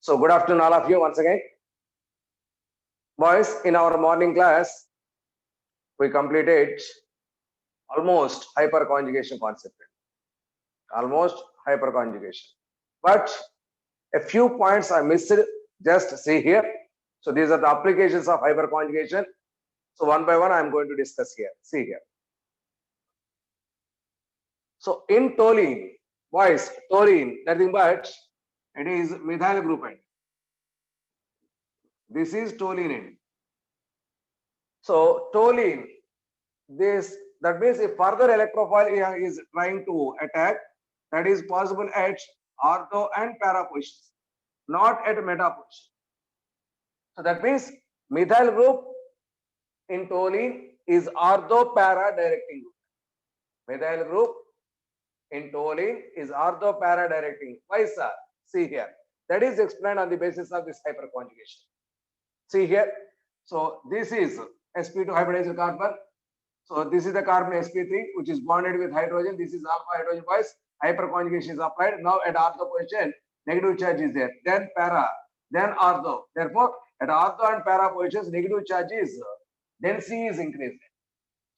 So good afternoon all of you once again. Boys, in our morning class, we completed almost hyperconjugation concept. Almost hyperconjugation. But a few points I missed, just see here. So these are the applications of hyperconjugation. So one by one I am going to discuss here. See here. So in toluene, boys, toluene, nothing but it is methyl group end. This is toluene. So toluene, that means if further electrophile is trying to attack, that is possible at ortho and para positions, not at meta position. So that means methyl group in toluene is ortho para directing group. Methyl group in toluene is ortho para directing. Why, sir? See here. That is explained on the basis of this hyperconjugation. See here. So this is sp2 hybridized carbon. So this is the carbon sp3 which is bonded with hydrogen. This is alpha hydrogen boys. Hyperconjugation is applied. Now at ortho position, negative charge is there. Then para, then ortho. Therefore, at ortho and para positions, negative charge is density is increased.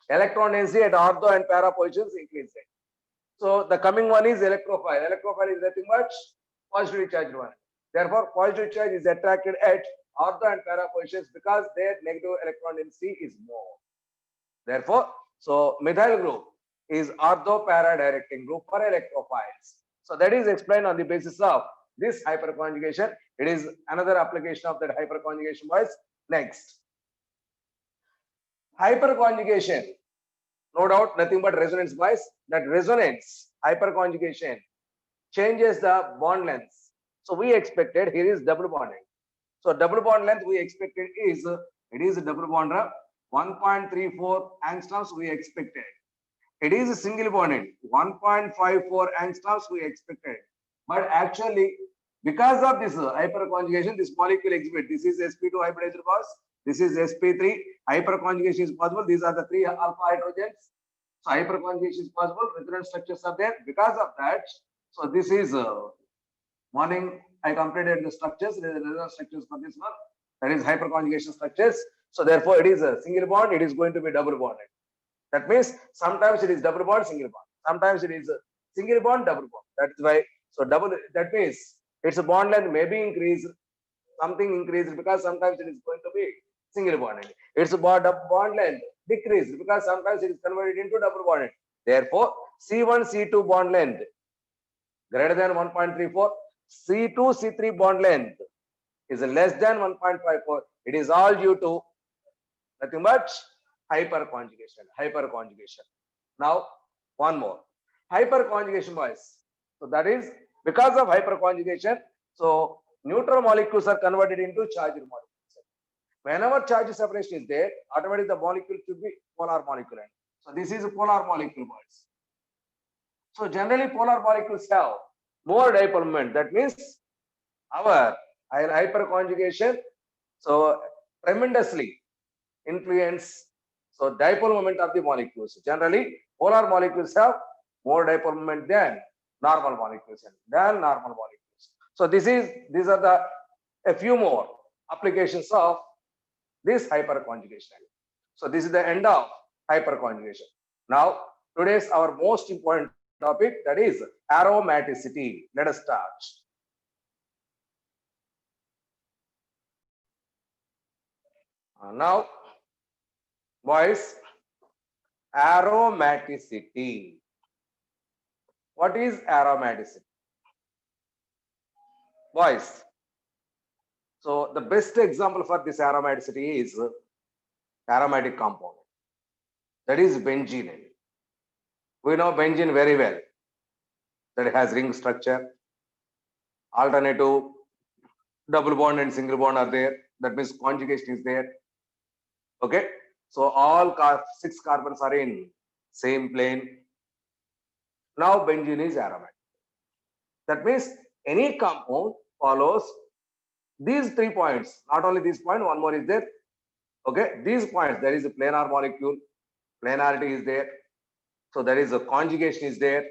Electron density at ortho and para positions increased. So the coming one is electrophile. Electrophile is nothing but positively charged one. Therefore, positive charge is attracted at ortho and para positions because their negative electron density is more. Therefore, so methyl group is ortho para directing group for electrophiles. So that is explained on the basis of this hyperconjugation. It is another application of that hyperconjugation boys. Next, hyperconjugation, no doubt nothing but resonance boys. That resonance hyperconjugation changes the bond length. So we expected here is double bonding. So double bond length we expected is it is a double bond 1.34 angstroms we expected. It is a single bonded 1.54 angstroms we expected. But actually, because of this hyperconjugation, this molecule exhibit. This is sp2 hybridized boss. This is sp3. Hyperconjugation is possible. These are the three alpha hydrogens. So hyperconjugation is possible. Resonance structures are there. Because of that, so this is morning I completed the structures. There are resonance structures for this one. That is hyperconjugation structures. So therefore, it is a single bond. It is going to be double bonded. That means sometimes it is double bond, single bond. Sometimes it is a single bond, double bond. That is why. So double. That means its bond length may be increased, something increased because sometimes it is going to be single bonded. Its bond length decreased because sometimes it is converted into double bonded. Therefore, C1, C2 bond length greater than 1.34. C2, C3 bond length is less than 1.54. It is all due to nothing but hyperconjugation. Now, one more. Hyperconjugation boys. So that is because of hyperconjugation. So neutral molecules are converted into charged molecules. Whenever charge separation is there, automatically the molecule should be polar molecule. So this is a polar molecule boys. So generally polar molecules have more dipole moment. That means our hyperconjugation so tremendously influence so dipole moment of the molecules. Generally, polar molecules have more dipole moment than normal molecules. So these are the a few more applications of this hyperconjugation. So this is the end of hyperconjugation. Now, today's our most important topic, that is aromaticity. Let us start. Now, boys, aromaticity. What is aromaticity? Boys, so the best example for this aromaticity is aromatic compound. That is benzene. We know benzene very well. That it has ring structure. Alternative double bond and single bond are there. That means conjugation is there. Okay. So all 6 carbons are in same plane. Now benzene is aromatic. That means any compound follows these 3 points. Not only this point, one more is there. Okay. These points, there is a planar molecule. Planarity is there. So there is a conjugation is there.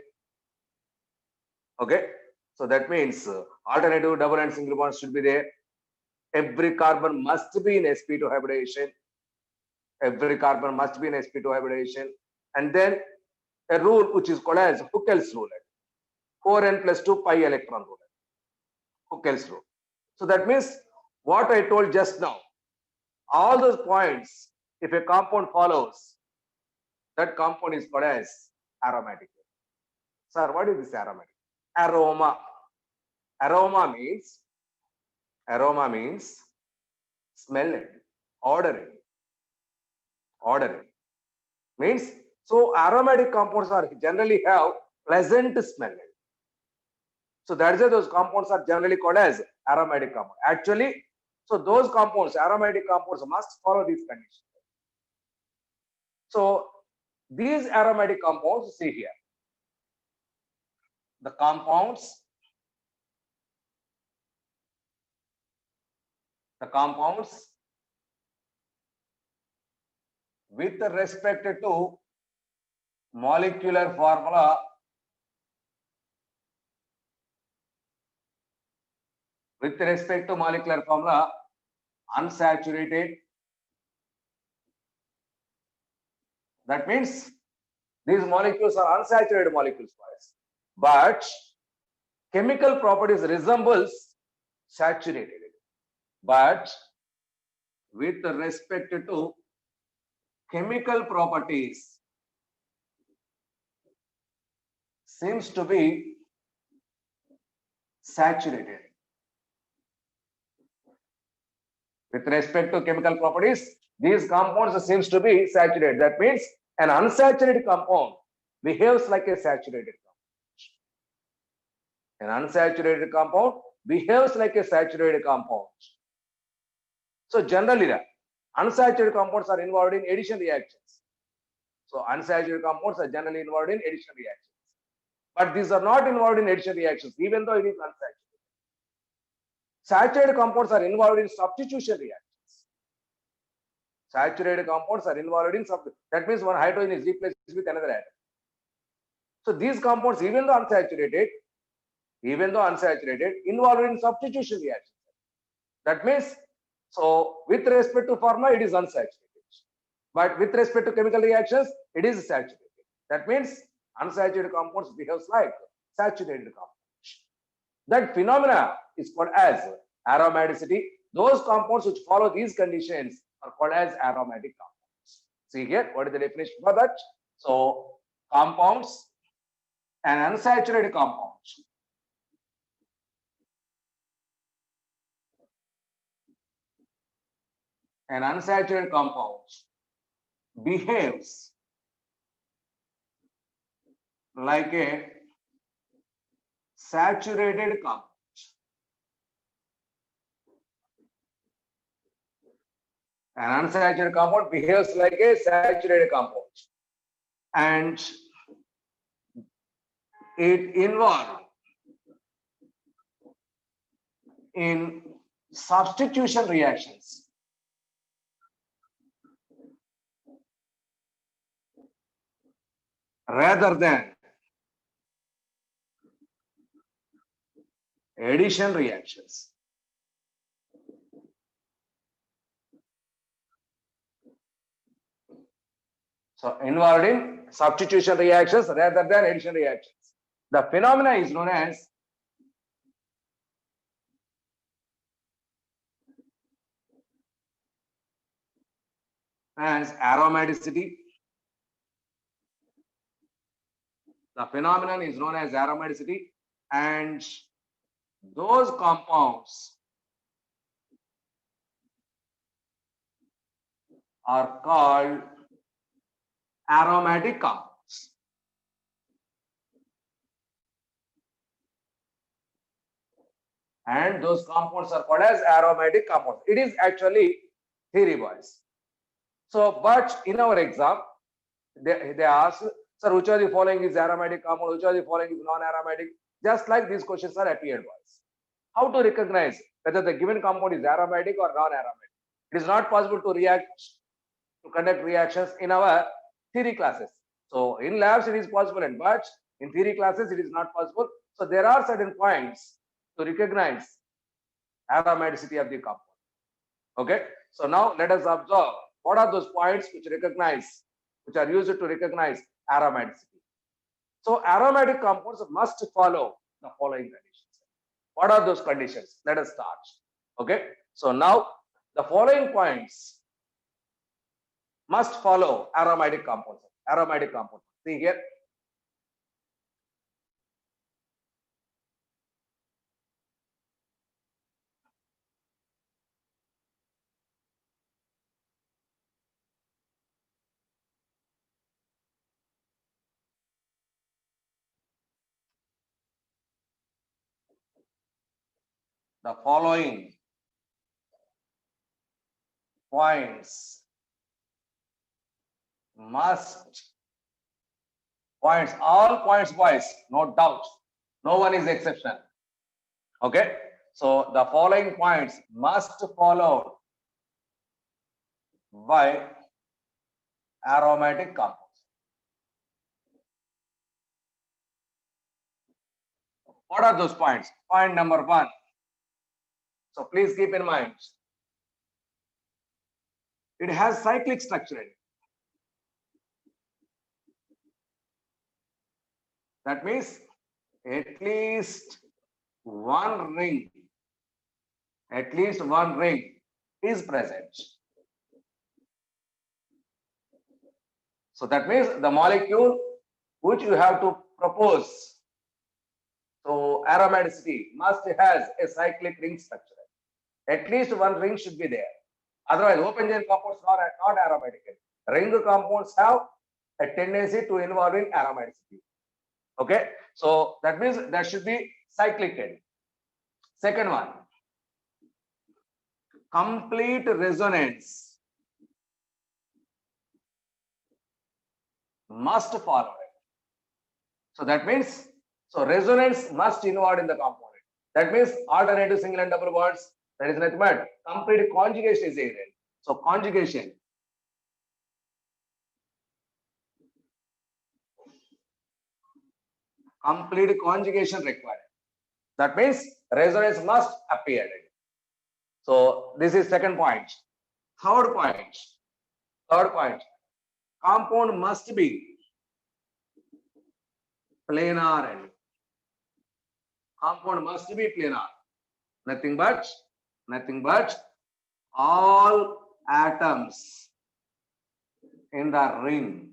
Okay. So that means Alternative double and single bonds should be there. Every carbon must be in sp2 hybridization. Every carbon must be in sp2 hybridization. And then a rule which is called as Huckel's rule. 4n plus 2 pi electron rule. Huckel's rule. So that means what I told just now, all those points, if a compound follows, that compound is called as aromatic. Sir, what is this aromatic? Aroma. Aroma means smelling, odoring. Odoring means, so aromatic compounds are generally have pleasant smelling. So that's why those compounds are generally called as aromatic compounds. Actually, so those compounds, aromatic compounds, must follow these conditions. So these aromatic compounds, see here, the compounds with respect to molecular formula unsaturated. That means these molecules are unsaturated molecules, but chemical properties resembles saturated. But with respect to chemical properties seems to be saturated. With respect to chemical properties, these compounds seems to be saturated. That means an unsaturated compound behaves like a saturated compound. An unsaturated compound behaves like a saturated compound. So generally, unsaturated compounds are involved in addition reactions. So unsaturated compounds are generally involved in addition reactions. But these are not involved in addition reactions, even though it is unsaturated. Saturated compounds are involved in substitution reactions. Saturated compounds are involved in substitution. That means one hydrogen is replaced with another atom. So these compounds, even though unsaturated, involved in substitution reactions. That means, so with respect to pharma, it is unsaturated. But with respect to chemical reactions, it is saturated. That means unsaturated compounds behaves like saturated compounds. That phenomena is called as aromaticity. Those compounds which follow these conditions are called as aromatic compounds. See here, what is the definition for that? So compounds, an unsaturated compound behaves like a saturated compound. An unsaturated compound behaves like a saturated compound, and it involves in substitution reactions. Rather than addition reactions. So involved in substitution reactions rather than addition reactions. The phenomena is known as aromaticity. The phenomenon is known as aromaticity, and those compounds are called aromatic compounds. And those compounds are called as aromatic compounds. It is actually theory, boys. So, but in our exam, they ask, sir, which of the following is aromatic compound, which of the following is non-aromatic? Just like these questions are appeared, boys. How to recognize whether the given compound is aromatic or non-aromatic? It is not possible to conduct reactions in our theory classes. So in labs it is possible, but in theory classes it is not possible. So there are certain points to recognize aromaticity of the compound. Okay, so now let us observe what are those points which are used to recognize aromaticity. So aromatic compounds must follow the following conditions. What are those conditions? Let us start. Okay, so now the following points must follow aromatic compounds. Aromatic compounds. See here. The following points all points boys, no doubt, no one is exception. Okay, so the following points must follow by aromatic compounds. What are those points? Point number 1. So please keep in mind, it has cyclic structure in it. That means at least one ring is present. So that means the molecule which you have to propose, so aromaticity must has a cyclic ring structure. At least one ring should be there. Otherwise, open chain compounds are not aromatic. Ring compounds have a tendency to involve in aromaticity. Okay, so that means there should be cyclic end. Second one, complete resonance must follow it. So that means, so resonance must involve in the component. That means alternative single and double bonds, that is nothing but complete conjugation is needed. So conjugation. Complete conjugation required. That means resonance must appear. So this is second point. Third point, compound must be planar. Compound must be planar. Nothing but all atoms in the ring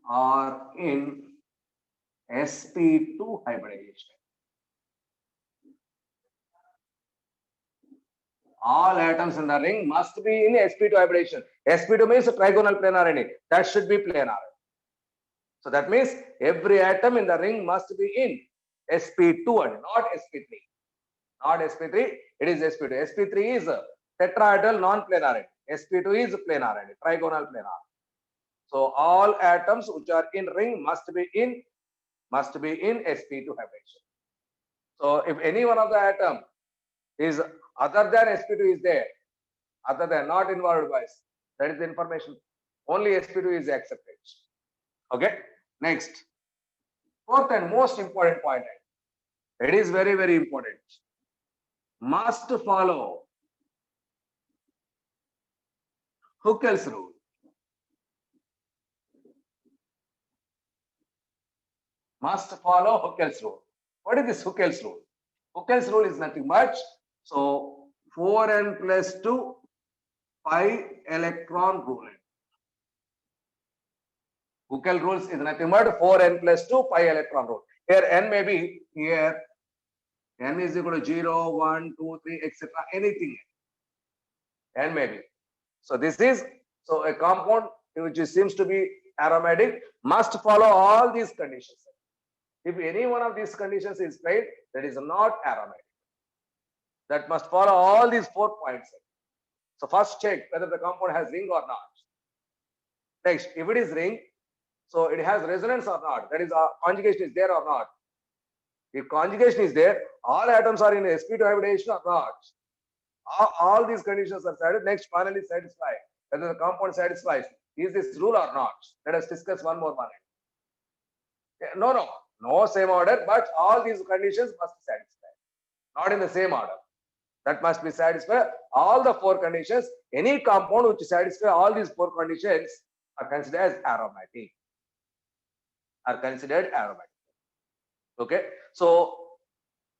are in sp2 hybridization. All atoms in the ring must be in sp2 hybridization. sp2 means trigonal planar. That should be planar. So that means every atom in the ring must be in sp2 and not sp3. Not sp3, it is sp2. sp3 is tetrahedral non-planar. sp2 is planar and trigonal planar. So all atoms which are in ring must be in sp2 hybridization. So if any one of the atom is other than sp2 is there, other than not involved by, that is the information. Only sp2 is accepted. Okay. Next, fourth and most important point. It is very, very important. Must follow Huckel's rule. Must follow Huckel's rule. What is this Huckel's rule? Huckel's rule is nothing but, so 4n plus 2 pi electron rule. Huckel rules is nothing but 4n plus 2 pi electron rule. Here n may be, here n is equal to 0, 1, 2, 3, etc. Anything. N may be. So this is, so a compound which seems to be aromatic must follow all these conditions. If any one of these conditions is failed, that is not aromatic. That must follow all these 4 points. So first check whether the compound has ring or not. Next, if it is ring, so it has resonance or not. That is, conjugation is there or not. If conjugation is there, all atoms are in sp2 hybridization or not. All these conditions are satisfied. Next, finally satisfied whether the compound satisfies. Is this rule or not? Let us discuss one more one. No. No same order, but all these conditions must be satisfied. Not in the same order. That must be satisfied. All the four conditions, any compound which satisfy all these four conditions are considered as aromatic. Are considered aromatic. Okay. So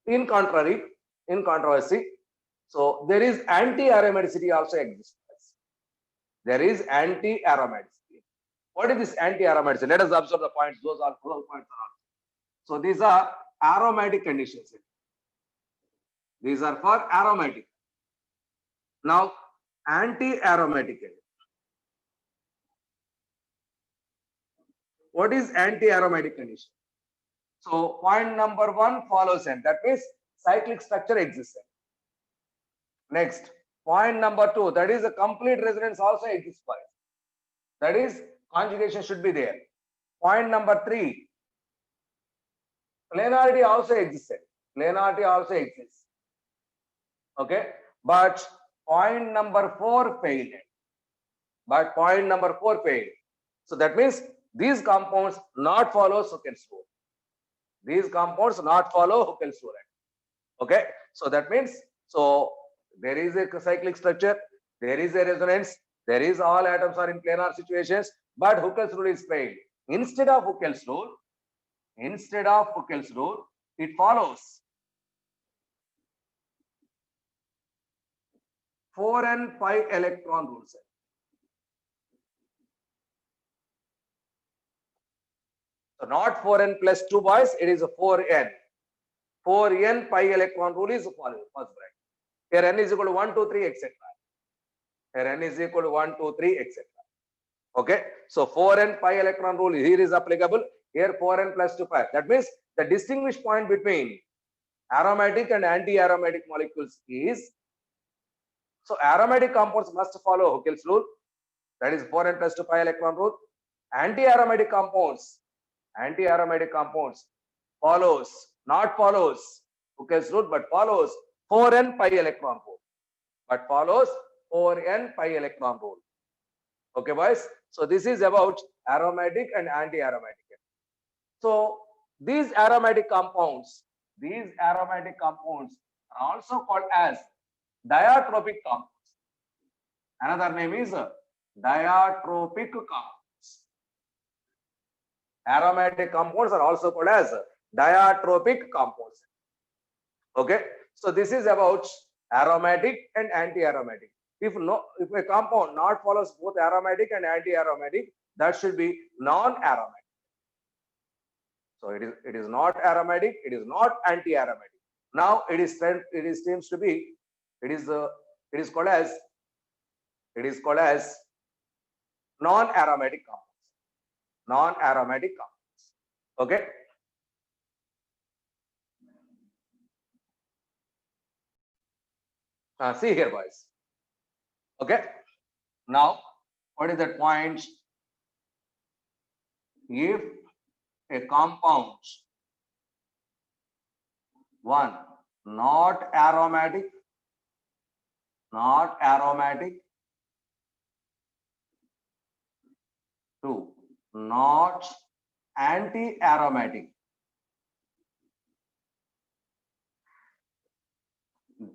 in contrary, in controversy, so there is anti-aromaticity also exists. There is anti-aromaticity. What is this anti-aromaticity? Let us observe the points. Those are 12 points. So these are aromatic conditions. These are for aromatic. Now, anti-aromatic. What is anti-aromatic condition? So point number one follows and that means cyclic structure exists. Next, point number two, that is a complete resonance also exists for it. That is conjugation should be there. Point number three, planarity also existed. Planarity also exists. Okay, but point number four failed. But point number four failed. So that means these compounds not follow Huckel's rule. These compounds not follow Huckel's rule. Okay, so that means so there is a cyclic structure, there is a resonance, there is all atoms are in planar situations, but Huckel's rule is failed. Instead of Huckel's rule, it follows 4n pi electron rules. So not 4n plus 2 boys, it is a 4n. 4n pi electron rule is followed. First bracket. Here n is equal to 1, 2, 3, etc. Here n is equal to 1, 2, 3, etc. Okay. So 4n pi electron rule here is applicable. Here 4n plus 2 pi. That means the distinguished point between aromatic and anti-aromatic molecules is, so aromatic compounds must follow Huckel's rule. That is 4n plus 2 pi electron rule. Anti-aromatic compounds follows, not follows Huckel's rule, but follows 4n pi electron rule. But follows 4n pi electron rule. Okay, boys. So this is about aromatic and anti-aromatic. So these aromatic compounds are also called as diatropic compounds. Another name is diatropic compounds. Aromatic compounds are also called as diatropic compounds. Okay, so this is about aromatic and anti-aromatic. If a compound not follows both aromatic and anti-aromatic, that should be non-aromatic. So it is not aromatic, it is not anti-aromatic. Now it is seems to be it is called as non-aromatic compounds. Non-aromatic compounds. Okay. See here, boys. Okay. Now, what is that point? If a compound, one, not aromatic, two, not anti-aromatic,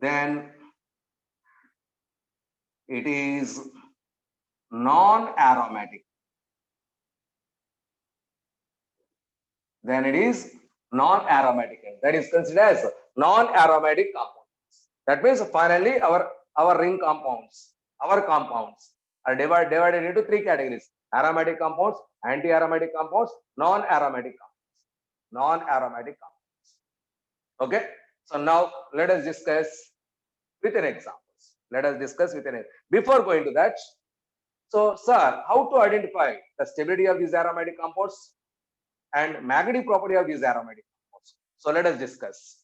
then it is non-aromatic. Then it is non-aromatic. That is considered as non-aromatic compounds. That means finally our ring compounds, our compounds are divided into three categories: aromatic compounds, anti-aromatic compounds, non-aromatic compounds. Non-aromatic compounds. Okay. So now let us discuss with an example. Before going to that, so sir, how to identify the stability of these aromatic compounds and magnetic property of these aromatic compounds? So let us discuss.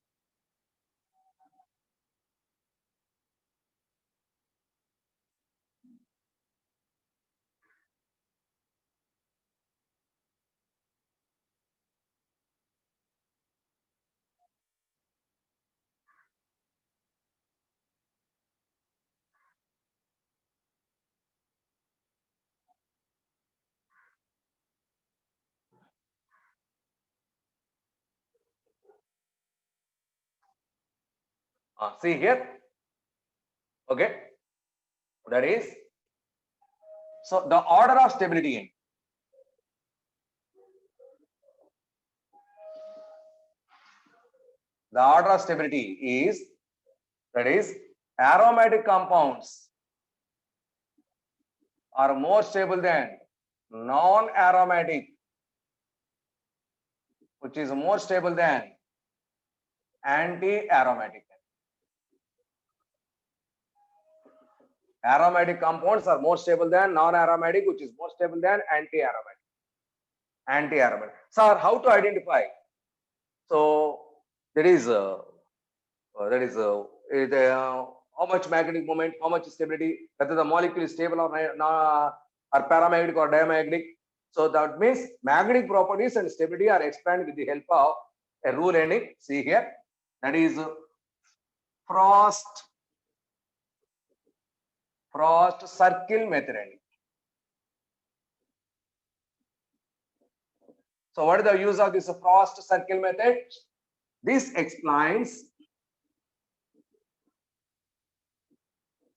See here. Okay. That is, so the order of stability in. The order of stability is, that is, aromatic compounds are more stable than non-aromatic, which is more stable than anti-aromatic. Aromatic compounds are more stable than non-aromatic, which is more stable than anti-aromatic. Anti-aromatic. Sir, how to identify? So that is how much magnetic moment, how much stability, whether the molecule is stable or paramagnetic or diamagnetic. So that means magnetic properties and stability are explained with the help of a rule ending. See here, that is Frost circle method. So what is the use of this Frost circle method? This explains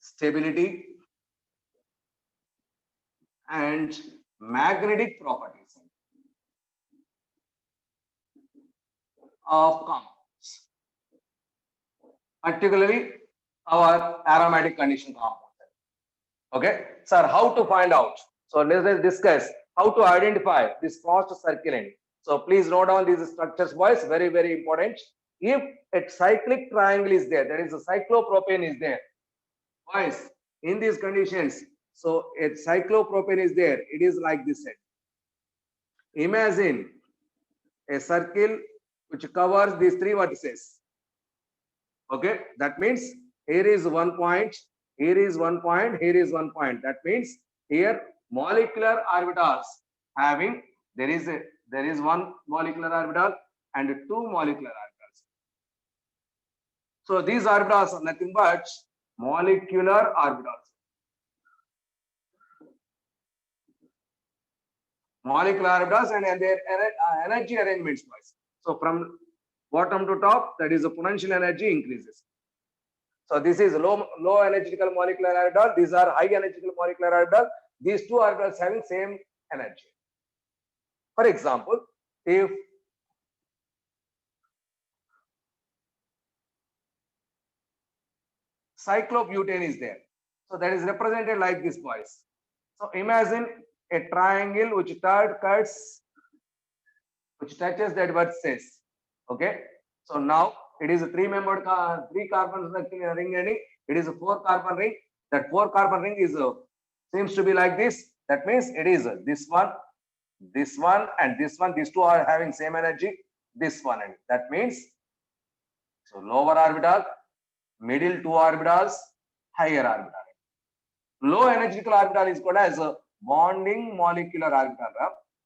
stability and magnetic properties of compounds, particularly our aromatic condition compounds. Okay, sir, how to find out? So let's discuss how to identify this Frost circle. So please note down these structures, boys. Very, very important. If a cyclic triangle is there, that is a cyclopropane is there, boys, in these conditions, so a cyclopropane is there, it is like this. Imagine a circle which covers these three vertices. Okay, that means here is 1 point, here is 1 point, here is 1 point. That means here molecular orbitals having, there is one molecular orbital and two molecular orbitals. So these orbitals are nothing but molecular orbitals. Molecular orbitals and their energy arrangements. So from bottom to top, that is the potential energy increases. So this is low energetical molecular orbital. These are high energetical molecular orbital. These two orbitals having same energy. For example, if cyclobutane is there, so that is represented like this, boys. So imagine a triangle which touches that vertices. Okay. So now it is a three carbon ring ending. It is a 4 carbon ring. That 4 carbon ring is seems to be like this. That means it is this one, and this one. These two are having same energy. This one, and that means so lower orbital, middle two orbitals, higher orbital. Low energetical orbital is called as a bonding molecular orbital.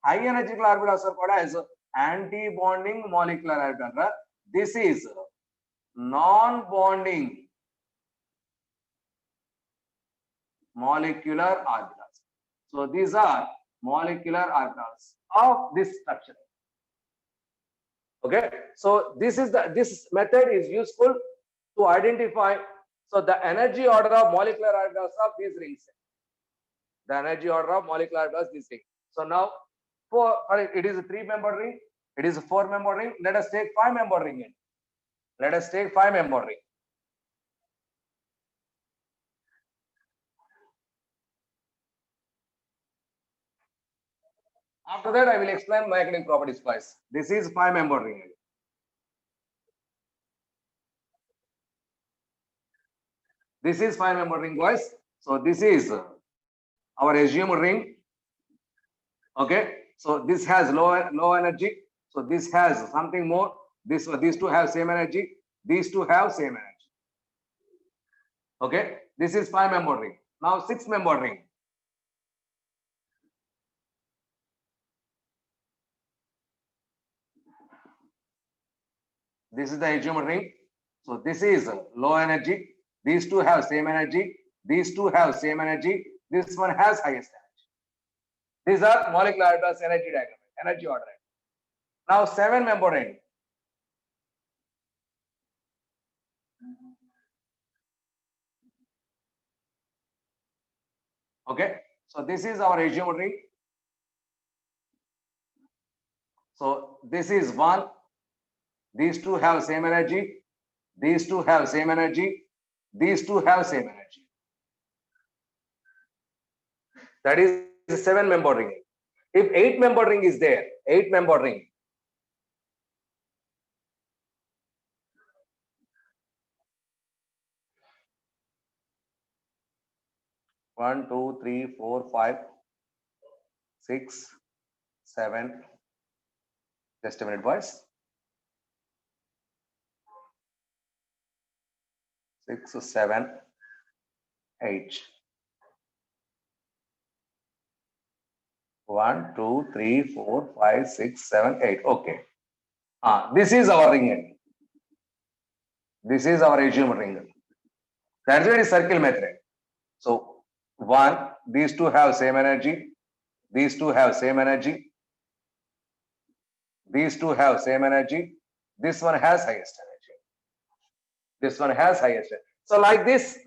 High energetical orbitals are called as anti-bonding molecular orbital. This is non-bonding molecular orbitals. So these are molecular orbitals of this structure. Okay, so this method is useful to identify. So the energy order of molecular orbitals of these rings. The energy order of molecular orbitals these rings. So now, it is a 3-member ring. It is a 4-member ring. Let us take 5-member ring in. Let us take 5-member ring. After that, I will explain magnetic properties first. This is 5-member ring. This is 5-member ring, boys. So this is our assumed ring. Okay. So this has low energy. So this has something more. These two have same energy. These two have same energy. Okay. This is 5-member ring. Now 6-member ring. This is the assumed ring. So this is low energy. These two have same energy. These two have same energy. This one has highest energy. These are molecular orbitals energy diagram, energy order. Now 7-member ring. Okay, so this is our azimuth ring. So this is one. These two have same energy. These two have same energy. These two have same energy. That is a 7-member ring. If 8-member ring is there, 8-member ring. One, two, three, four, five, 6, 7. Just a minute, boys. 6, 7, 8. 1, 2, 3, 4, 5, 6, 7, 8. Okay. This is our ring. This is our azimuth ring. That's why it is circle method. So 1, these two have same energy. These two have same energy. These two have same energy. This one has highest energy. This one has highest energy. So like this,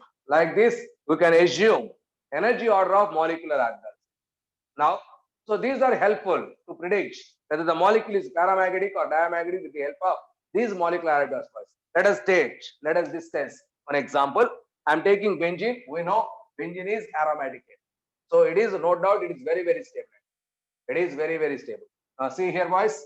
we can assume energy order of molecular orbitals. Now, so these are helpful to predict whether the molecule is paramagnetic or diamagnetic with the help of these molecular orbitals first. Let us discuss one example. I'm taking benzene. We know benzene is aromatic. So it is no doubt it is very, very stable. It is very, very stable. See here, boys.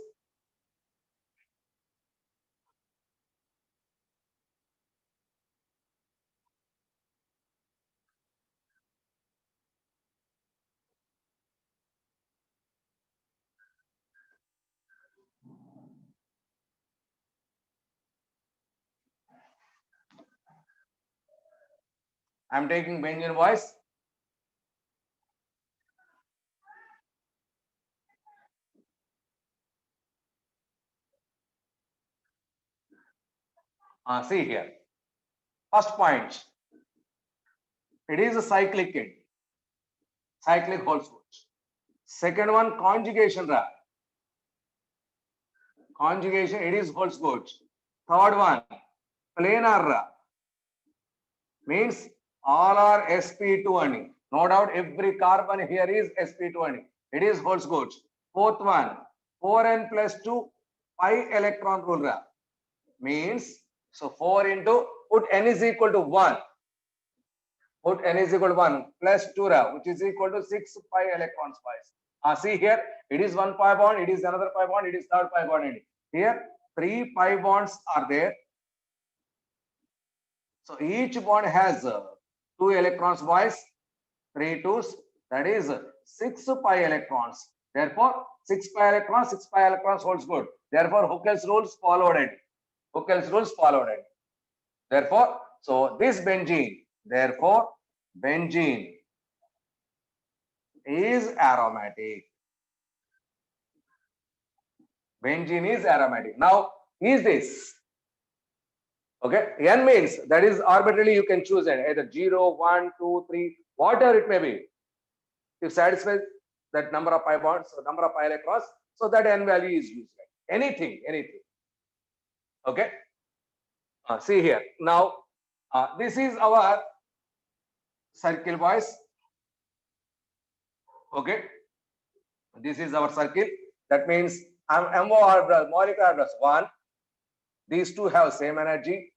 I'm taking benzene, boys. See here. First point. It is a cyclic end. Cyclic Holzwurst. Second one, conjugation. Conjugation, it is Holzwurst. Third one, planar. Means all are sp2 only. No doubt every carbon here is sp2 only. It is Holzwurst. Fourth one, 4n plus 2 pi electron rule. Means, so 4 into, put n is equal to 1. Put n is equal to 1 plus 2 which is equal to 6 pi electrons twice. See here, it is 1 pi bond, it is another pi bond, it is third pi bond. Here, 3 pi bonds are there. So each bond has 2 electrons twice, 3 twos, that is 6 pi electrons. Therefore, 6 pi electrons holds good. Therefore, Huckel's rules followed it. Huckel's rules followed it. Therefore, so this benzene, therefore, benzene is aromatic. Benzene is aromatic. Now, is this? Okay, N means that is arbitrarily you can choose it, either 0, 1, 2, 3, whatever it may be. If satisfies that number of pi bonds, so number of pi electrons, so that N value is used. Anything. Okay. See here. Now, this is our circle, boys. Okay. This is our circle. That means MO order, molecular orders 1. These two have same energy.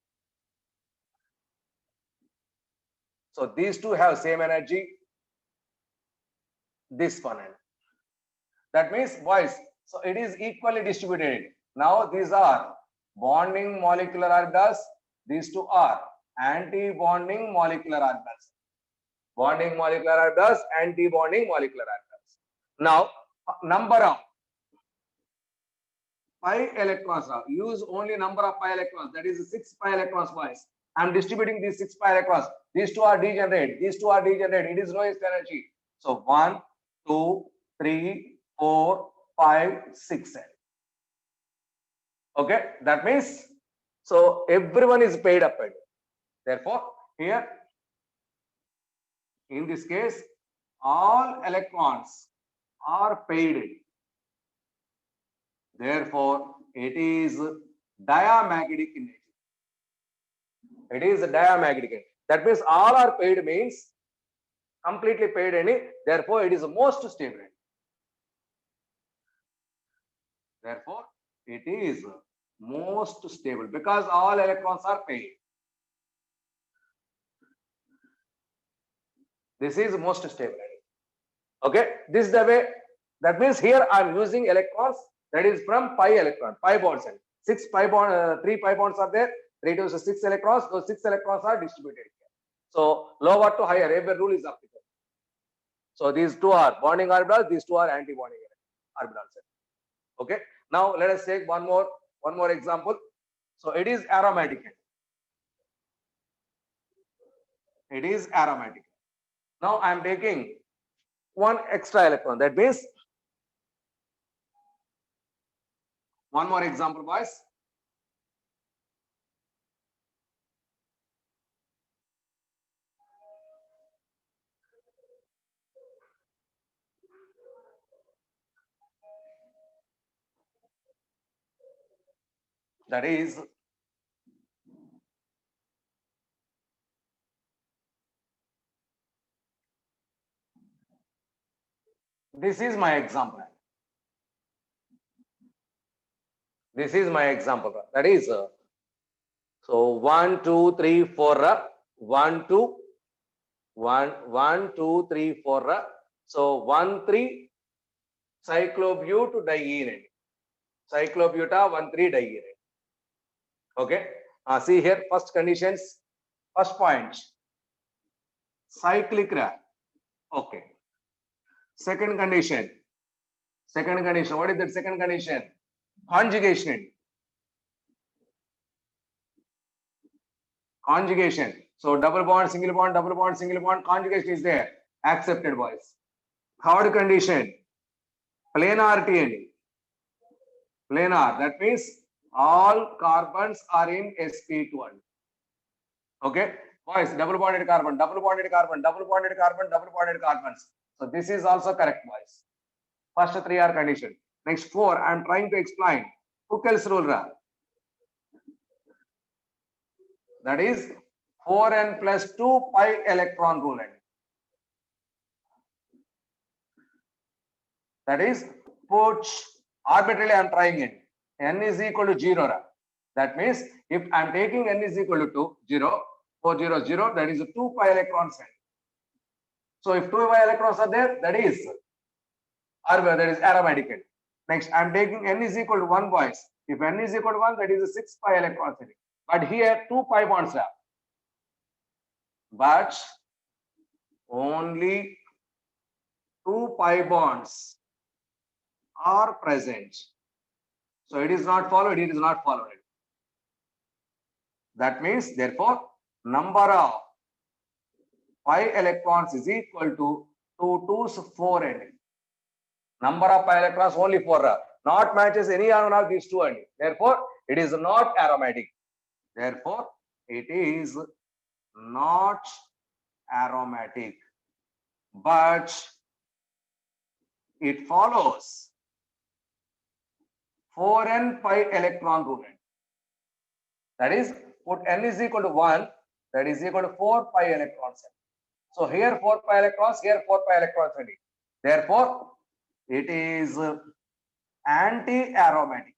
So these two have same energy. This one. That means, boys, so it is equally distributed. Now these are bonding molecular orbitals. These two are anti-bonding molecular orbitals. Bonding molecular orbitals, anti-bonding molecular orbitals. Now, number of pi electrons. Use only number of pi electrons. That is 6 pi electrons twice. I am distributing these 6 pi electrons. These two are degenerate. These two are degenerate. It is lowest energy. So 1, 2, 3, 4, 5, 6. Okay, that means so everyone is paid up. Therefore, here in this case, all electrons are paid. Therefore, it is diamagnetic in nature. It is diamagnetic. That means all are paid means completely paid any. Therefore, it is most stable. Therefore, it is most stable because all electrons are paid. This is most stable. Okay, this is the way. That means here I am using electrons that is from pi electron, pi bonds. 6 pi bond, 3 pi bonds are there. 3 to 6 electrons. Those 6 electrons are distributed here. So lower to higher, Weber rule is applicable. So these two are bonding orbitals. These two are anti-bonding orbitals. Okay. Now let us take one more example. So it is aromatic. It is aromatic. Now I am taking one extra electron. That means one more example, boys. That is this is my example. This is my example. That is so 1, 2, 3, 4. 1, 2, 1, 1, 2, 3, 4. So 1, 3 cyclobute diene. Cyclobuta 1, 3 diene. Okay. See here, first conditions, first point. Cyclic. Okay. Second condition. What is that second condition? Conjugation. So double bond, single bond, double bond, single bond, conjugation is there. Accepted, boys. Third condition, planarity. Planar. That means all carbons are in sp2. Okay, boys. Double bonded carbon, double bonded carbon, double bonded carbon, double bonded carbons. So this is also correct, boys. First 3 are condition. Next 4, I am trying to explain Huckel's rule. That is 4n plus 2 pi electron rule. That is put arbitrarily I am trying it. N is equal to 0. That means if I am taking n is equal to 0, 4, 0, 0, that is 2 pi electrons. So if 2 pi electrons are there, that is aromatic. Next, I am taking n is equal to 1, boys. If n is equal to 1, that is 6 pi electrons. But here 2 pi bonds are. But only 2 pi bonds are present. So it is not followed, it is not followed. That means, therefore, number of pi electrons is equal to 2 2's 4n. Number of pi electrons only 4. Not matches any one of these two. Therefore, it is not aromatic. Therefore, it is not aromatic. But it follows 4n pi electron rule. That is, put n is equal to 1, that is equal to 4 pi electrons. So here 4 pi electrons, here 4 pi electrons. Therefore, it is anti-aromatic.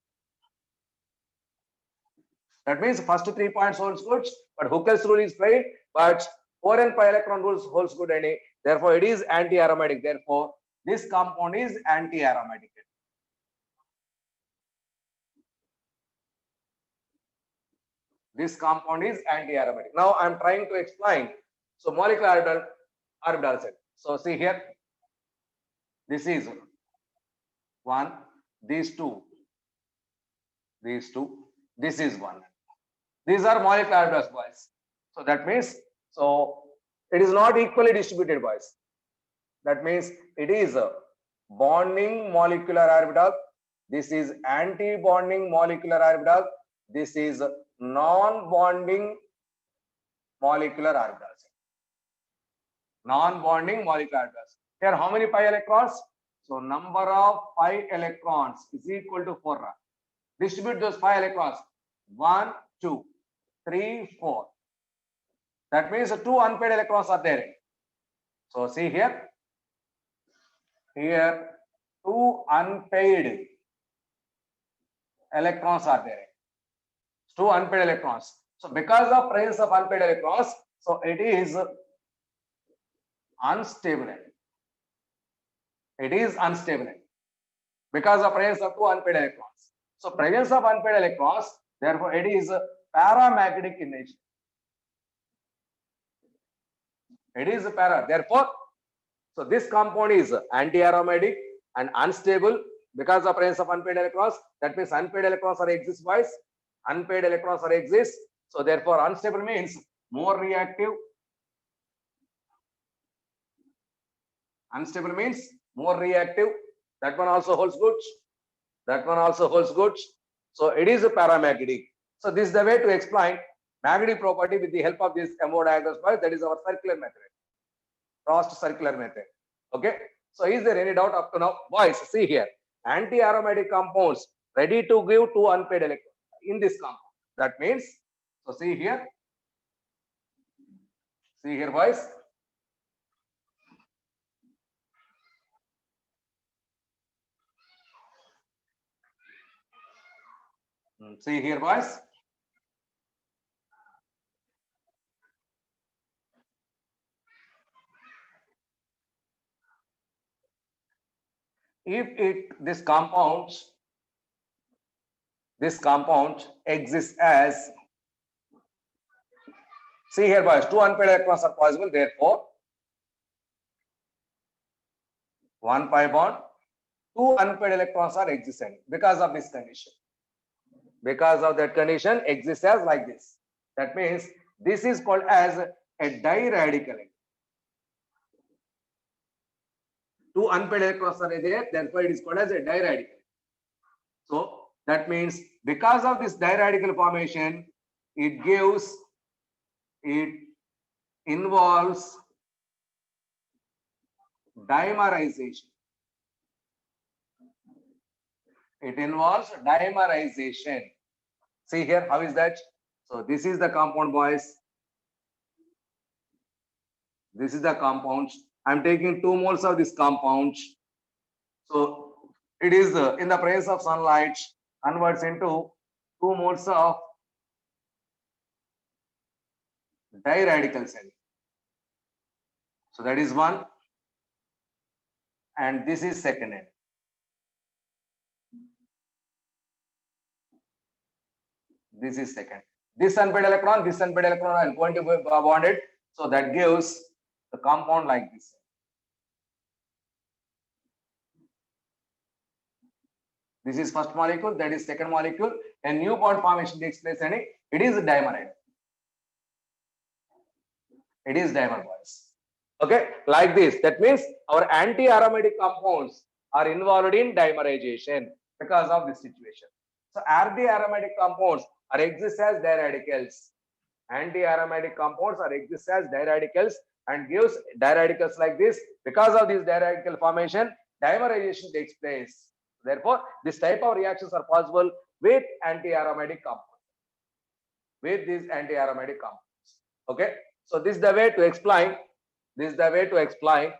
That means first 3 points holds good, but Huckel's rule is played, but 4n pi electron rules holds good. Therefore, it is anti-aromatic. Therefore, this compound is anti-aromatic. This compound is anti-aromatic. Now I am trying to explain. So molecular orbital set. So see here, this is 1, these two, this is 1. These are molecular orbitals, boys. So that means, so it is not equally distributed, boys. That means it is a bonding molecular orbital. This is anti-bonding molecular orbital. This is non-bonding molecular orbitals. Non-bonding molecular orbitals. Here, how many pi electrons? So number of pi electrons is equal to 4. Distribute those pi electrons. 1, 2, 3, 4. That means two unpaired electrons are there. So see here. Here, two unpaired electrons are there. Two unpaired electrons. So because of presence of unpaired electrons, so it is unstable. It is unstable because of presence of two unpaired electrons. So presence of unpaired electrons, therefore it is paramagnetic in nature. It is para. Therefore, so this compound is anti-aromatic and unstable because of presence of unpaired electrons. That means unpaired electrons are exist wise. Unpaired electrons are exist. So therefore, unstable means more reactive. Unstable means more reactive. That one also holds good. That one also holds good. So it is a paramagnetic. So this is the way to explain magnetic property with the help of this MO diagram. That is our circular method. Frost circular method. Okay. So is there any doubt up to now? Boys, see here. Anti-aromatic compounds ready to give two unpaired electrons in this compound. That means, so see here. See here, boys. See here, boys. If this compound exists as, see here, boys, two unpaired electrons are possible. Therefore, 1 pi bond, two unpaired electrons are existent because of this condition. Because of that condition, exists as like this. That means this is called as a diradical. Two unpaired electrons are there, therefore it is called as a diradical. So that means because of this diradical formation, it involves dimerization. It involves dimerization. See here, how is that? So this is the compound, boys. This is the compound. I'm taking 2 moles of this compound. So it is in the presence of sunlight converts into 2 moles of diradical cell. So that is one. And this is second end. This is second. This unpaired electron are going to be bonded. So that gives the compound like this. This is first molecule, that is second molecule. A new bond formation takes place and it is dimer. It is dimer, boys. Okay, like this. That means our anti-aromatic compounds are involved in dimerization because of this situation. So anti-aromatic compounds are exist as diradicals. Anti-aromatic compounds are exist as diradicals and gives diradicals like this. Because of this diradical formation, dimerization takes place. Therefore, this type of reactions are possible with anti-aromatic compounds. With these anti-aromatic compounds. Okay. So this is the way to explain. This is the way to explain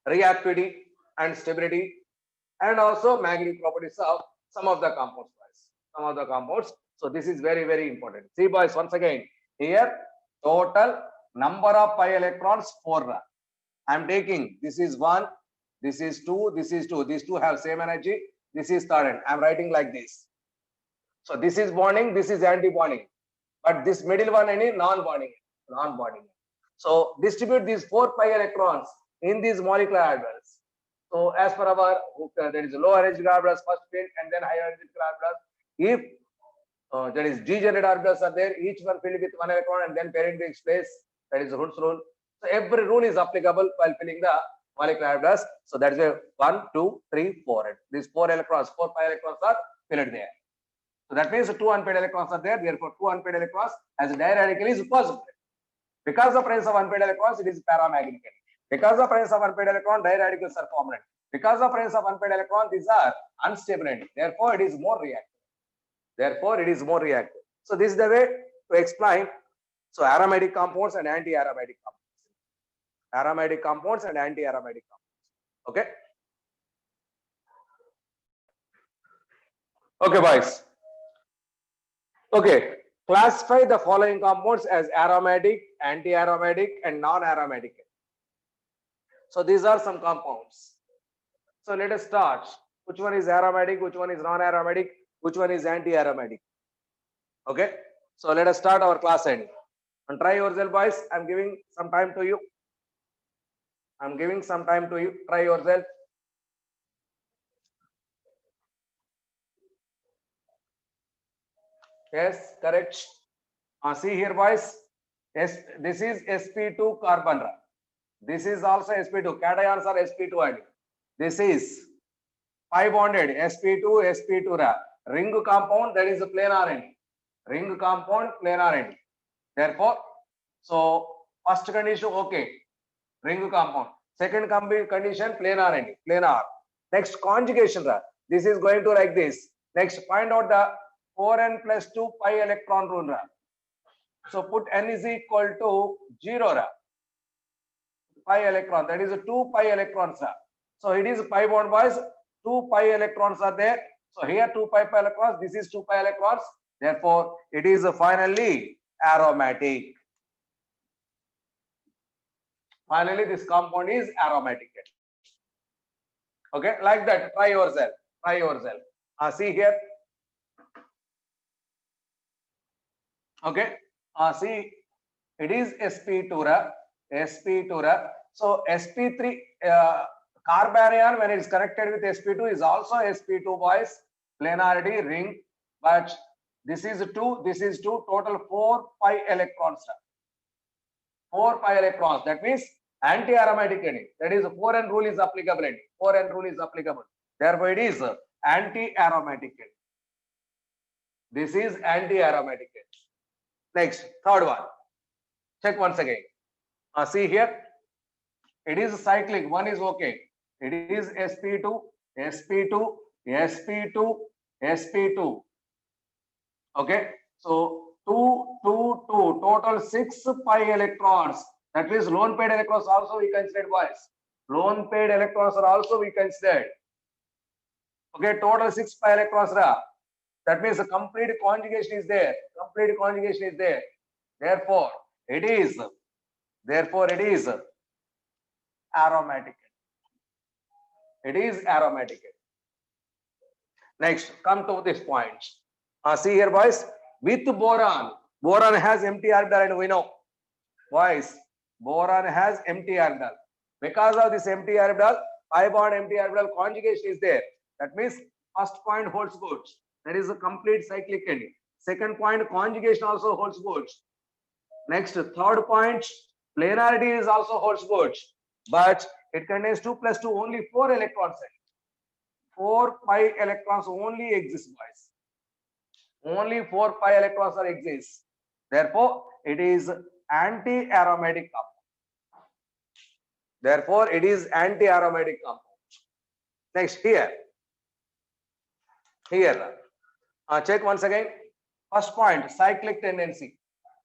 reactivity and stability and also magnetic properties of some of the compounds. Some of the compounds. So this is very, very important. See, boys, once again, here total number of pi electrons 4. I'm taking this is 1, this is 2, this is 2. These two have same energy. This is third end. I'm writing like this. So this is bonding, this is anti-bonding. But this middle one any non-bonding. Non-bonding. So distribute these 4 pi electrons in these molecular orbitals. So as per our there is low energy orbitals first filled and then higher energy orbitals. If there is degenerate orbitals are there, each one filled with 1 electron and then pairing takes place. That is Hund's rule. So every rule is applicable while filling the molecular orbitals. So that is a 1, 2, 3, 4. These 4 electrons, 4 pi electrons are filled there. So that means 2 unpaired electrons are there. Therefore, 2 unpaired electrons as a diradical is possible. Because of presence of unpaired electrons, it is paramagnetic. Because of presence of unpaired electron, diradicals are formed. Because of presence of unpaired electron, these are unstable. Therefore, it is more reactive. Therefore, it is more reactive. So this is the way to explain. So aromatic compounds and anti-aromatic compounds. Aromatic compounds and anti-aromatic compounds. Okay. Okay, boys. Okay. Classify the following compounds as aromatic, anti-aromatic, and non-aromatic. So these are some compounds. So let us start. Which one is aromatic? Which one is non-aromatic? Which one is anti-aromatic? Okay. So let us start our class end. And try yourself, boys. I'm giving some time to you. I'm giving some time to you. Try yourself. Yes, correct. See here, boys. Yes, this is sp2 carbon. This is also sp2. Cations are sp2 only. This is pi bonded sp2 sp2 ring compound, that is a planar end. Ring compound, planar end. Therefore, so first condition okay, ring compound. Second condition planar end, planar. Next conjugation. This is going to like this. Next, find out the 4n plus 2 pi electron rule. So put n is equal to 0. Pi electron, that is 2 pi electrons. So it is pi bond, boys. 2 pi electrons are there. So here 2 pi electrons, this is 2 pi electrons. Therefore, it is finally aromatic. Finally, this compound is aromatic. Okay, like that. Try yourself. Try yourself. See here. Okay. See, it is sp2. sp2. So sp3 carbanion, when it is connected with sp2, is also sp2, boys. Planarity ring, but this is 2, this is 2, total 4 pi electrons. 4 pi electrons. That means anti-aromatic ending. That is 4n rule is applicable. 4n rule is applicable. Therefore, it is anti-aromatic ending. This is anti-aromatic ending. Next, third one. Check once again. See here. It is cyclic. One is okay. It is sp2, sp2, sp2, sp2. Okay. So 2, 2, 2. Total 6 pi electrons. That means lone paired electrons also we considered, boys. Lone paired electrons are also we considered. Okay. Total 6 pi electrons. That means the complete conjugation is there. Complete conjugation is there. Therefore, it is aromatic. It is aromatic. Next, come to this point. See here, boys. With boron, boron has empty orbital, and we know, boys, boron has empty orbital. Because of this empty orbital, pi bond empty orbital conjugation is there. That means first point holds good. That is a complete cyclic ending. Second point, conjugation also holds good. Next, third point, planarity is also holds good, but it contains 2 plus 2, only 4 electrons. 4 pi electrons only exist, boys. Only 4 pi electrons are exist. Therefore, it is anti-aromatic compound. Therefore, it is anti-aromatic compound. Next, here. Check once again. First point, cyclic tendency.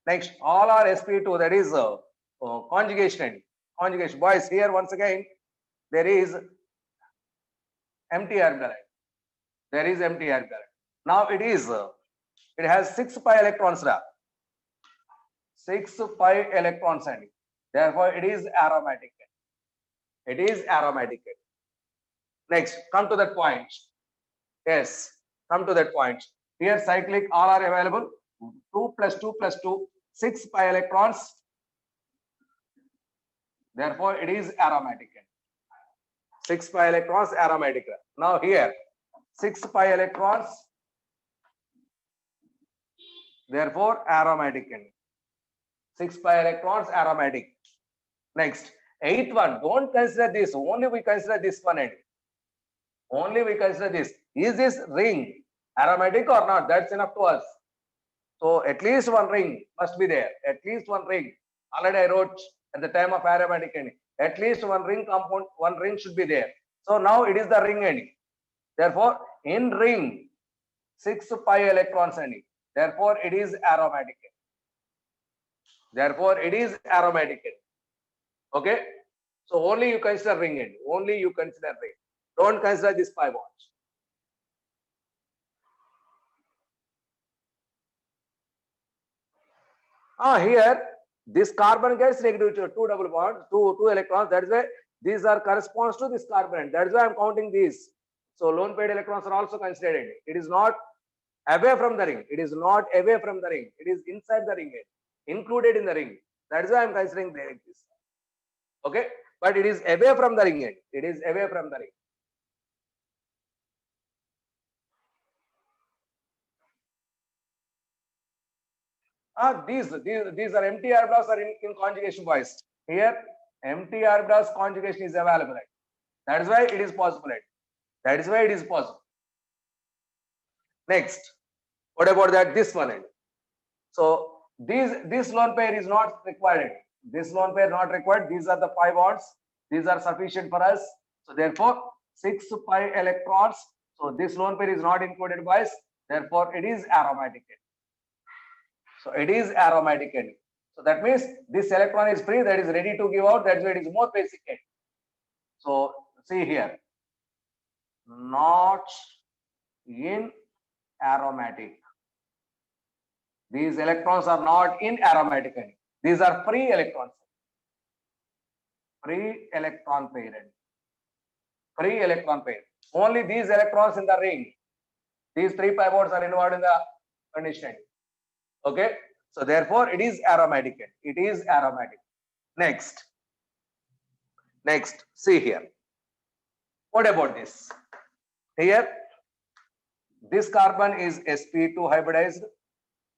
Next, all are sp2, that is conjugation. Conjugation. Boys, here once again, there is empty orbital. There is empty orbital. Now it is, it has 6 pi electrons. 6 pi electrons. Therefore, it is aromatic. It is aromatic. Next, come to that point. Yes, come to that point. Here, cyclic, all are available. 2 plus 2 plus 2, 6 pi electrons. Therefore, it is aromatic. 6 pi electrons, aromatic. Now here, 6 pi electrons. Therefore, aromatic. 6 pi electrons, aromatic. Next, 8th one. Don't consider this. Only we consider this one. Only we consider this. Is this ring aromatic or not? That's enough to us. So at least one ring must be there. At least one ring. Already I wrote at the time of aromatic ending. At least one ring compound, one ring should be there. So now it is the ring ending. Therefore, in ring, 6 pi electrons ending. Therefore, it is aromatic. Therefore, it is aromatic end. Okay. So only you consider ring end. Only you consider ring. Don't consider this pi bonds. Here this carbon gets negative charge, two double bonds, two electrons. That is why these are corresponds to this carbon. That is why I'm counting these. So lone paired electrons are also considered. It is not away from the ring. It is not away from the ring. It is inside the ring, included in the ring. That is why I'm considering like this. Okay, but it is away from the ring end. It is away from the ring. These are empty Arablas are in conjugation wise. Here, empty Arablas conjugation is available. That is why it is possible. That is why it is possible. Next, what about that? This one end. So this lone pair is not required. This lone pair not required. These are the pi bonds. These are sufficient for us. So therefore, 6 pi electrons. So this lone pair is not included, boys. Therefore, it is aromatic end. So it is aromatic end. So that means this electron is free, that is ready to give out. That's why it is more basic end. So see here, not in aromatic. These electrons are not in aromatic end. These are free electrons. Free electron pair. Free electron pair. Only these electrons in the ring. These 3 pi bonds are involved in the condition. Okay. So therefore, it is aromatic end. It is aromatic. Next. Next. See here. What about this? Here, this carbon is sp2 hybridized.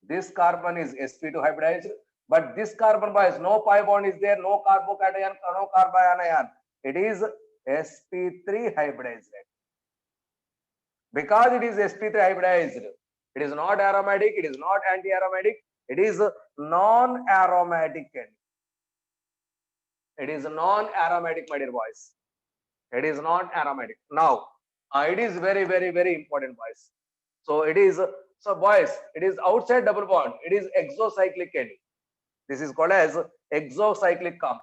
This carbon is sp2 hybridized. But this carbon boys, no pi bond is there, no carbocation, no carbanion. It is sp3 hybridized. Because it is sp3 hybridized, it is not aromatic, it is not anti-aromatic, it is non-aromatic. It is non-aromatic, my dear boys. It is not aromatic. Now, it is very, very, very important, boys. So it is, so boys, it is outside double bond. It is exocyclic end. This is called as exocyclic compound.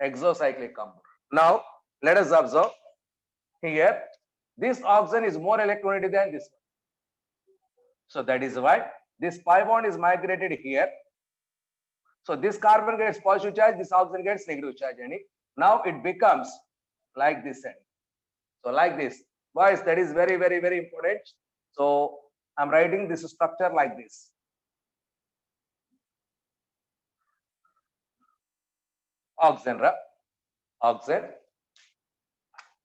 Exocyclic compound. Now, let us observe here. This oxygen is more electronegative than this one. So that is why this pi bond is migrated here. So this carbon gets positive charge, this oxygen gets negative charge. And now it becomes like this end. So like this. Boys, that is very, very, very important. So I'm writing this structure like this. Oxygen, oxygen.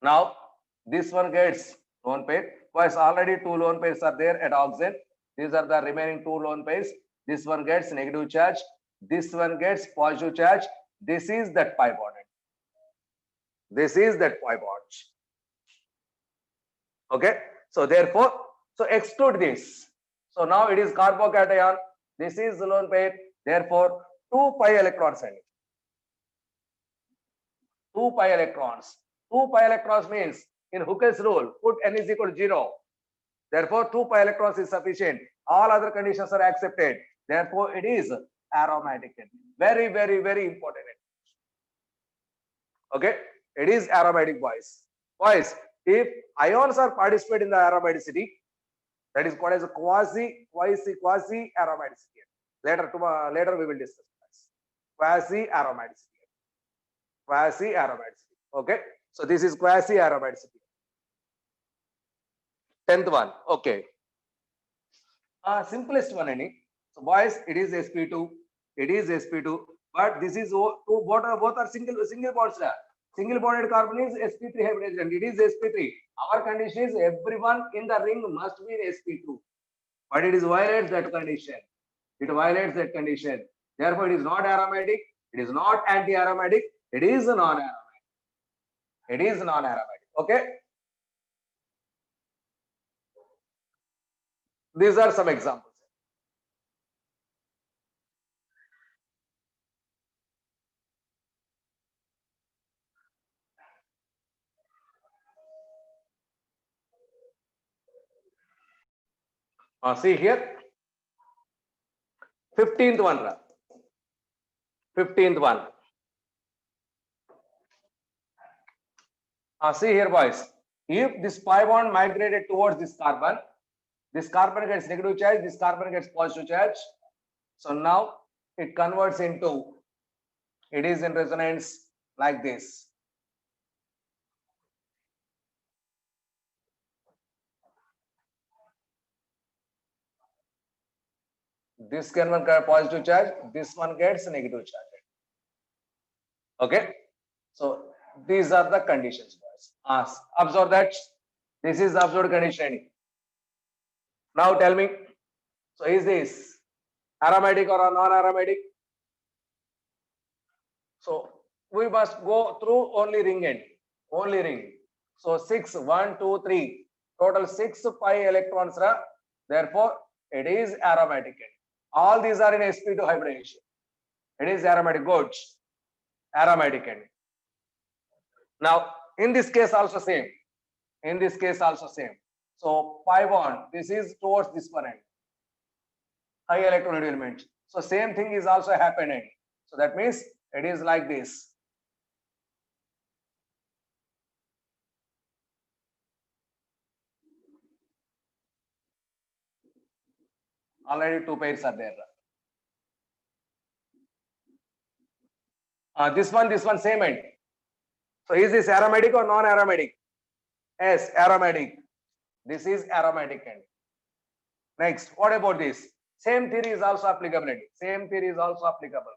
Now this one gets lone pair. Boys, already 2 lone pairs are there at oxygen. These are the remaining 2 lone pairs. This one gets negative charge. This one gets positive charge. This is that pi bond. This is that pi bond. Okay. So therefore, so exclude this. So now it is carbocation. This is the lone pair. Therefore, 2 pi electrons. 2 pi electrons. 2 pi electrons means in Hooke's rule, put n is equal to 0. Therefore, 2 pi electrons is sufficient. All other conditions are accepted. Therefore, it is aromatic. Very, very, very important. Okay, it is aromatic, boys. Boys, if ions are participate in the aromaticity, that is called as a quasi aromaticity. Later we will discuss quasi aromaticity. Quasi aromaticity. Okay, so this is quasi aromaticity. 10th one. Okay. Simplest one, any. So boys, it is sp2. It is sp2. But this is both are single bonds. Single bonded carbon is sp3 hybridized and it is sp3. Our condition is everyone in the ring must be sp2. But it is violates that condition. It violates that condition. Therefore, it is not aromatic. It is not anti-aromatic. It is non-aromatic. It is non-aromatic. Okay. These are some examples. See here. 15th one, ra. 15th one. See here, boys. If this pi bond migrated towards this carbon gets negative charge, this carbon gets positive charge. So now it converts into, it is in resonance like this. This can one get positive charge, this one gets negative charge. Okay. So these are the conditions, boys. Observe that. This is the observed condition. Now tell me, so is this aromatic or non-aromatic? So we must go through only ring end, only ring. So 6, 1, 2, 3, total 6 pi electrons. Therefore, it is aromatic end. All these are in sp2 hybridization. It is aromatic, good. Aromatic end. Now, in this case also same. In this case also same. So pi bond, this is towards this one end. High electron element. So same thing is also happening. So that means it is like this. Already 2 pairs are there. This one same end. So is this aromatic or non-aromatic? Yes, aromatic. This is aromatic end. Next, what about this? Same theory is also applicable. Same theory is also applicable.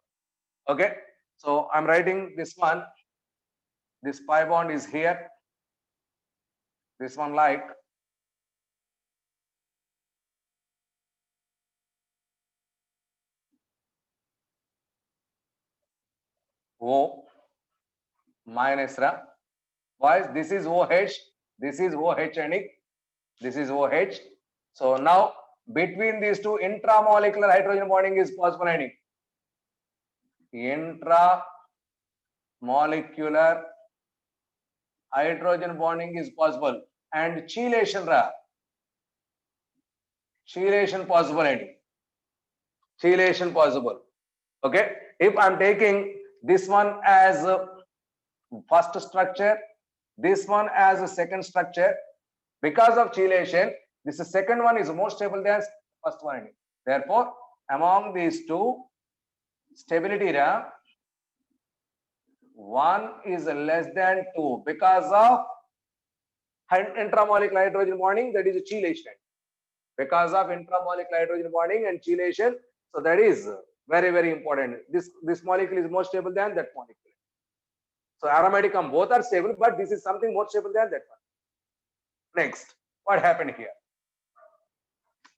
Okay. So I'm writing this one. This pi bond is here. This one like. O minus ra. Why? This is OH. This is OH and this is OH. So now between these two intramolecular hydrogen bonding is possible. And intramolecular hydrogen bonding is possible and chelation ra. Chelation possible and chelation possible. Okay. If I'm taking this one as first structure, this one as a second structure, because of chelation, this second one is more stable than first one. Therefore, among these two, stability one is less than 2 because of intramolecular hydrogen bonding, that is a chelation. Because of intramolecular hydrogen bonding and chelation, so that is very, very important. This molecule is more stable than that molecule. So aromatic both are stable, but this is something more stable than that one. Next, what happened here?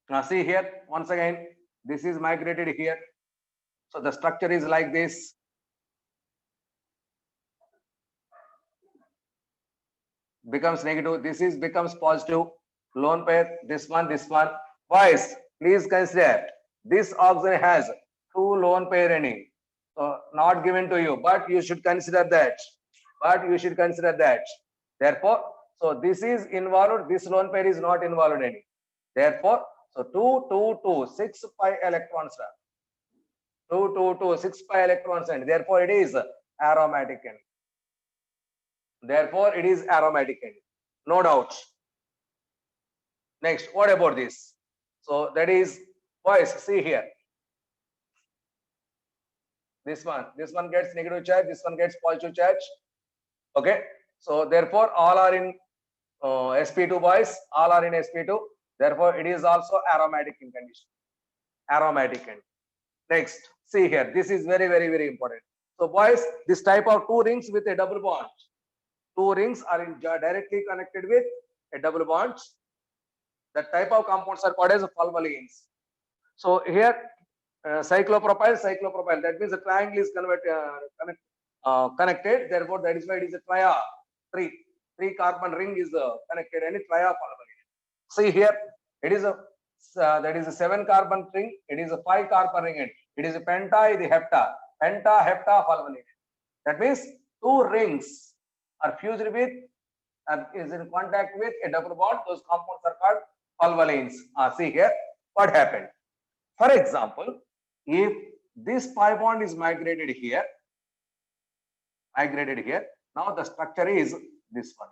Now see here, once again, this is migrated here. So the structure is like this. Becomes negative. This is becomes positive. Lone pair. This one. Boys, please consider this oxygen has 2 lone pair in it. So not given to you, but you should consider that. Therefore, so this is involved. This lone pair is not involved in it. Therefore, so 2, 2, 2, 6 pi electrons. 2, 2, 2, 6 pi electrons, and therefore it is aromatic end. Therefore, it is aromatic end. No doubt. Next, what about this? So that is, boys, see here. This one gets negative charge, this one gets positive charge. Okay. So therefore, all are in sp2, boys. All are in sp2. Therefore, it is also aromatic in condition. Aromatic end. Next, see here. This is very, very, very important. So, boys, this type of 2 rings with a double bond. 2 rings are directly connected with a double bond. The type of compounds are called as fulvarenes. So here, cyclopropyl. That means the triangle is connected. Therefore, that is why it is a tria. 3 carbon ring is connected and a tria fulvarene. See here, it is that is a 7 carbon ring. It is a 5 carbon ring. It is a penta. It is hepta. Penta, hepta, fulvarene. That means 2 rings are fused with is in contact with a double bond. Those compounds are called fulvarenes. See here, what happened? For example, If this pi bond is migrated here, now the structure is this one.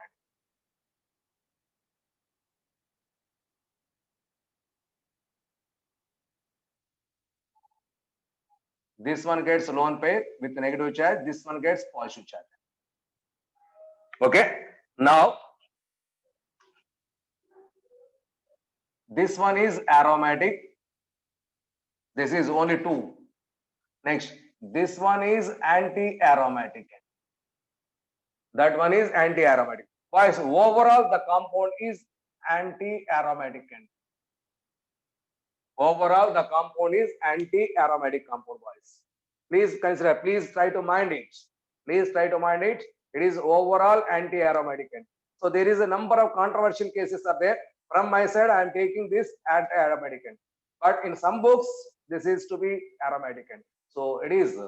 This one gets lone pair with negative charge. This one gets positive charge. Okay. Now, this one is aromatic. This is only 2. Next, this one is anti-aromatic. That one is anti-aromatic. Boys, overall the compound is anti-aromatic. Overall, the compound is anti-aromatic compound, boys. Please consider, please try to mind it. Please try to mind it. It is overall anti-aromatic. So there is a number of controversial cases are there. From my side, I am taking this anti-aromatic. But in some books, this is to be aromatic. So it is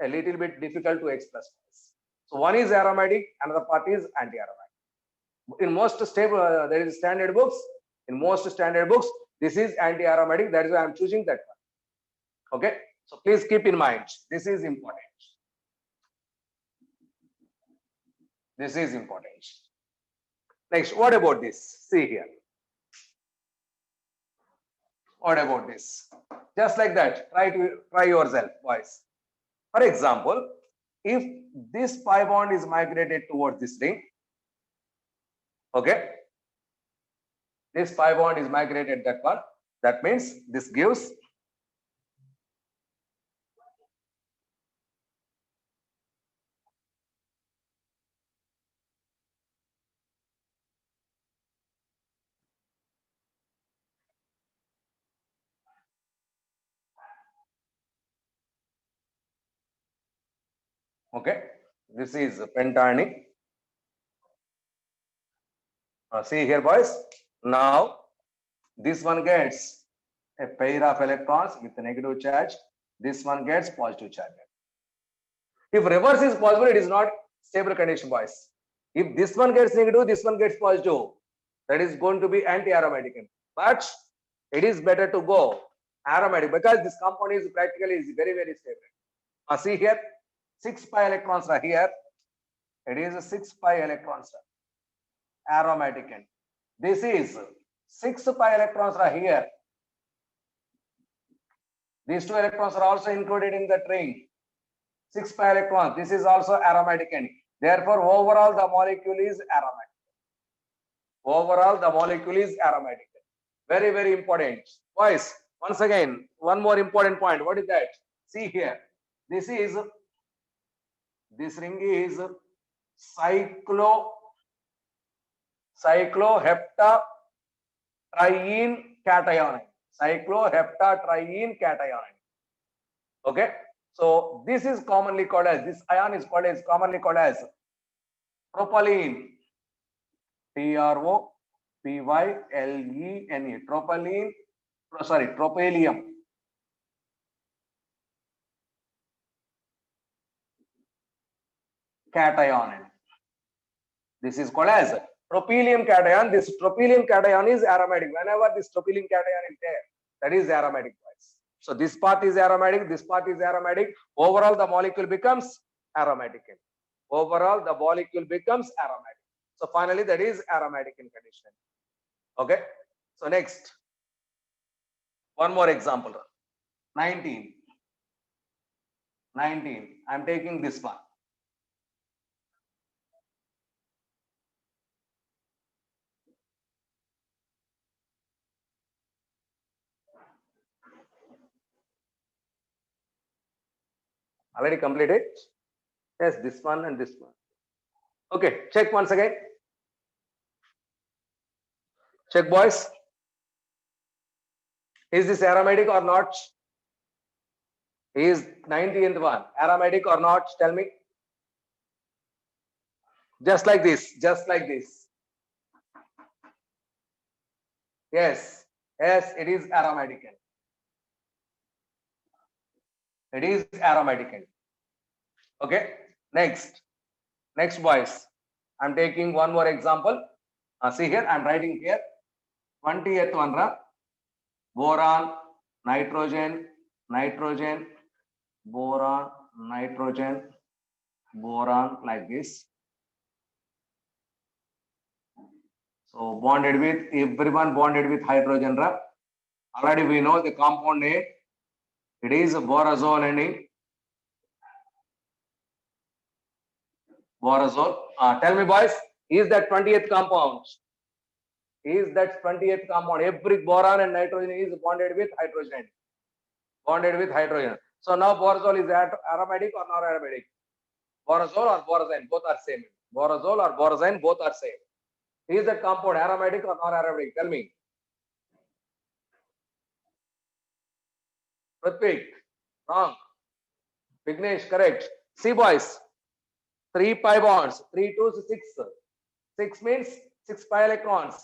a little bit difficult to express. So one is aromatic, another part is anti-aromatic. In most stable, there is standard books. In most standard books, this is anti-aromatic. That is why I am choosing that one. Okay. So please keep in mind. This is important. This is important. Next, what about this? See here. What about this? Just like that. Try yourself, boys. For example, if this pi bond is migrated towards this ring, okay, this pi bond is migrated that one. That means this gives okay. This is pentarnic. See here, boys. Now this one gets a pair of electrons with a negative charge. This one gets positive charge. If reverse is possible, it is not stable condition, boys. If this one gets negative, this one gets positive, that is going to be anti-aromatic. But it is better to go aromatic because this compound is practically very, very stable. See here, 6 pi electrons are here. It is a 6 pi electrons aromatic. This is 6 pi electrons are here. These 2 electrons are also included in the ring. 6 pi electrons. This is also aromatic. Therefore, overall the molecule is aromatic. Overall, the molecule is aromatic. Very, very important. Boys, once again, one more important point. What is that? See here. This ring is cycloheptatriene cation. Cycloheptatriene cation. Okay. So this is commonly called as, this ion is commonly called as propylene. Tropylene. Propylene. Sorry, tropylium. Cation. This is called as tropylium cation. This tropylium cation is aromatic. Whenever this tropylium cation is there, that is aromatic. So this part is aromatic, this part is aromatic. Overall, the molecule becomes aromatic. Overall, the molecule becomes aromatic. So finally, that is aromatic in condition. Okay. So next, one more example. 19. I'm taking this one. Already completed? Yes, this one and this one. Okay, check once again. Check, boys. Is this aromatic or not? Is 19th one aromatic or not? Tell me. Just like this. Yes, it is aromatic. It is aromatic. Okay, next, boys. I'm taking one more example. See here, I'm writing here 20th one, boron, nitrogen, nitrogen, boron, nitrogen, boron, like this. So bonded with, everyone bonded with hydrogen. Already we know the compound name. It is borazole and borazole. Tell me, boys, is that 20th compound? Is that 20th compound? Every boron and nitrogen is bonded with hydrogen. Bonded with hydrogen. So now borazole is aromatic or not aromatic? Borazole or borazine, both are same. Borazole or borazine, both are same. Is that compound aromatic or not aromatic? Tell me. Pratik, wrong. Vignesh, correct. See, boys, 3 pi bonds, 3 to 6. 6 means 6 pi electrons.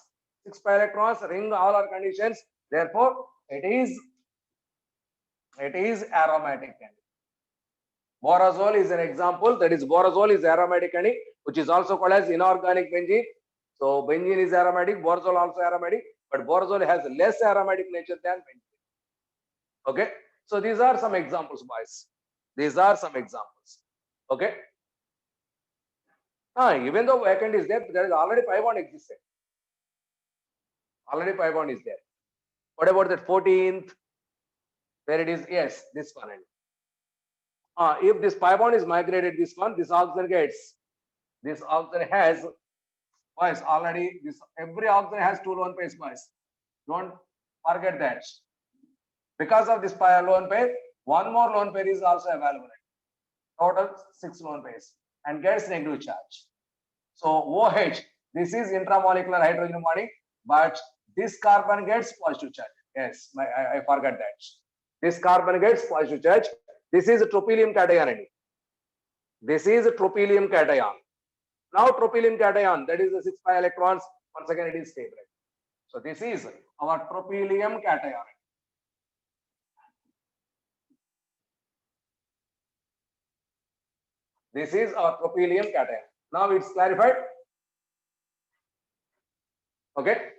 6 pi electrons, ring all our conditions. Therefore, it is aromatic. Borazole is an example. That is, borazole is aromatic, which is also called as inorganic benzene. So benzene is aromatic, borazole also aromatic, but borazole has less aromatic nature than benzene. Okay. So these are some examples, boys. These are some examples. Okay. Even though vacant is there is already pi bond existed. Already pi bond is there. What about that 14th? Where it is? Yes, this one. If this pi bond is migrated, this one, this oxygen gets. This oxygen has, boys, already this every oxygen has 2 lone pairs, boys. Don't forget that. Because of this pi lone pair, one more lone pair is also available. Total 6 lone pairs and gets negative charge. So OH, this is intramolecular hydrogen bonding, but this carbon gets positive charge. Yes, I forgot that. This carbon gets positive charge. This is a tropylium cation. This is a tropylium cation. Now tropylium cation, that is the 6 pi electrons. Once again, it is stable. So this is our tropylium cation. This is our tropylium cation. Now it's clarified. Okay.